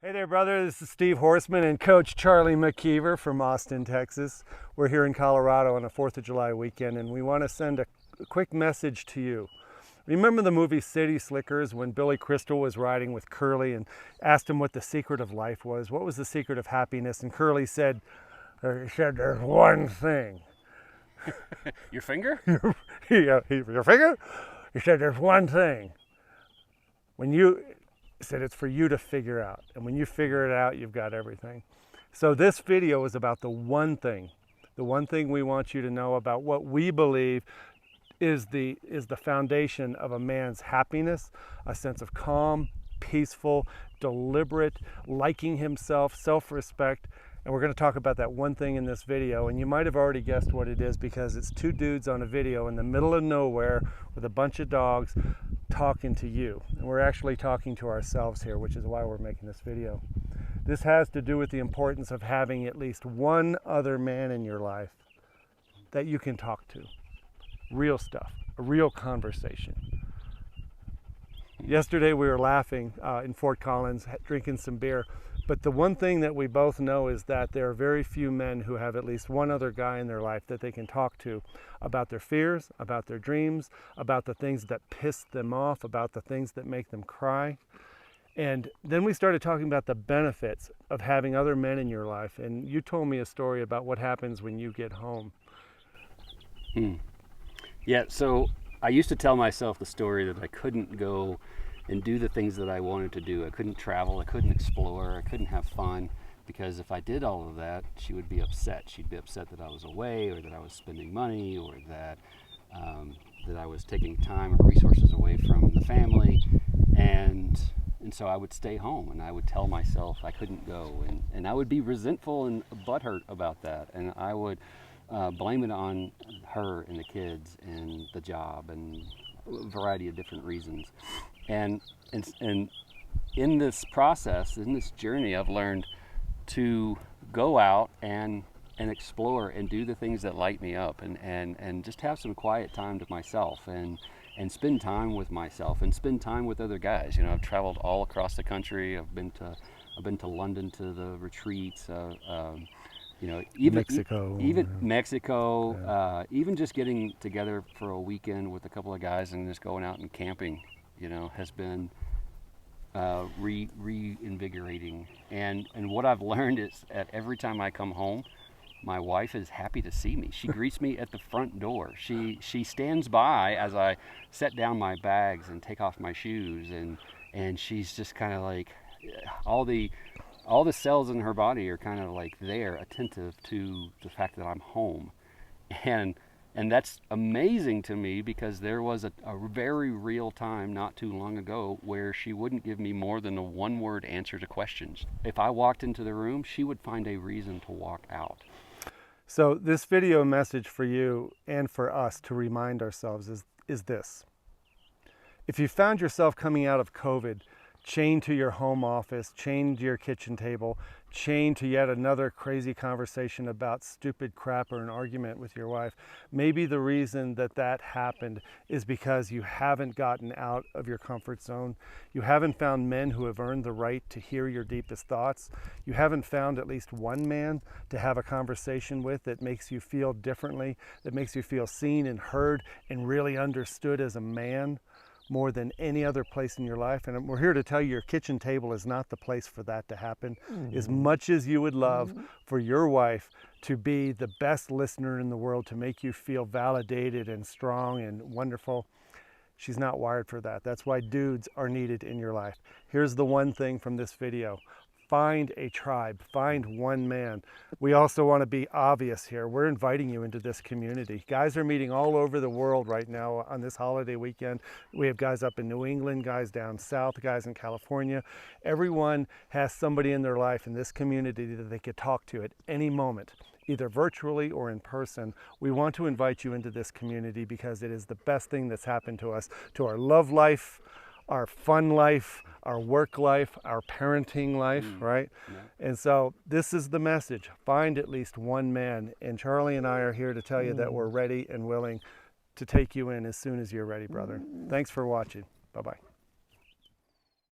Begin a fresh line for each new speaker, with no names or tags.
Hey there, brother. This is Steve Horseman and Coach Charlie McKeever from Austin, Texas. We're here in Colorado on a 4th of July weekend, and we want to send a quick message to you. Remember the movie City Slickers when Billy Crystal was riding with Curly and asked him what the secret of life was? What was the secret of happiness? And Curly said, there's one thing.
Your finger?
Your finger? He said, there's one thing. He said it's for you to figure out, and when you figure it out, you've got everything. So this video is about the one thing we want you to know about what we believe is the foundation of a man's happiness, a sense of calm, peaceful, deliberate, liking himself, self-respect. And we're going to talk about that one thing in this video, and you might have already guessed what it is because it's two dudes on a video in the middle of nowhere with a bunch of dogs talking to you. And we're actually talking to ourselves here, which is why we're making this video. This has to do with the importance of having at least one other man in your life that you can talk to. Real stuff, a real conversation. Yesterday we were laughing in Fort Collins, drinking some beer. But the one thing that we both know is that there are very few men who have at least one other guy in their life that they can talk to about their fears, about their dreams, about the things that piss them off, about the things that make them cry. And then we started talking about the benefits of having other men in your life. And you told me a story about what happens when you get home.
Yeah, so I used to tell myself the story that I couldn't go and do the things that I wanted to do. I couldn't travel, I couldn't explore, I couldn't have fun, because if I did all of that, she would be upset. She'd be upset that I was away, or that I was spending money, or that I was taking time or resources away from the family. And so I would stay home, and I would tell myself I couldn't go, and I would be resentful and butthurt about that, and I would blame it on her and the kids and the job and a variety of different reasons. And in this process, in this journey, I've learned to go out and explore and do the things that light me up, and just have some quiet time to myself, and spend time with myself and spend time with other guys. You know, I've traveled all across the country. I've been to London to the retreats. You know, even Mexico,
Yeah.
Even just getting together for a weekend with a couple of guys and just going out and camping, you know, has been reinvigorating. And what I've learned is that every time I come home, my wife is happy to see me. She greets me at the front door. She stands by as I set down my bags and take off my shoes, and she's just kind of like, all the cells in her body are kind of like there, attentive to the fact that I'm home. And that's amazing to me, because there was a very real time not too long ago where she wouldn't give me more than a one-word answer to questions. If I walked into the room, she would find a reason to walk out.
So this video message for you and for us to remind ourselves is this. If you found yourself coming out of COVID chained to your home office, chained to your kitchen table, chained to yet another crazy conversation about stupid crap or an argument with your wife, maybe the reason that happened is because you haven't gotten out of your comfort zone. You haven't found men who have earned the right to hear your deepest thoughts. You haven't found at least one man to have a conversation with that makes you feel differently, that makes you feel seen and heard and really understood as a man, more than any other place in your life. And we're here to tell you your kitchen table is not the place for that to happen. As much as you would love for your wife to be the best listener in the world, to make you feel validated and strong and wonderful, she's not wired for that. That's why dudes are needed in your life. Here's the one thing from this video. Find a tribe, find one man. We also want to be obvious here. We're inviting you into this community. Guys are meeting all over the world right now on this holiday weekend. We have guys up in New England, guys down south, guys in California. Everyone has somebody in their life in this community that they could talk to at any moment, either virtually or in person. We want to invite you into this community because it is the best thing that's happened to us, to our love life, our fun life, our work life, our parenting life, right? Yeah. And so this is the message. Find at least one man. And Charlie and I are here to tell you that we're ready and willing to take you in as soon as you're ready, brother. Thanks for watching. Bye-bye.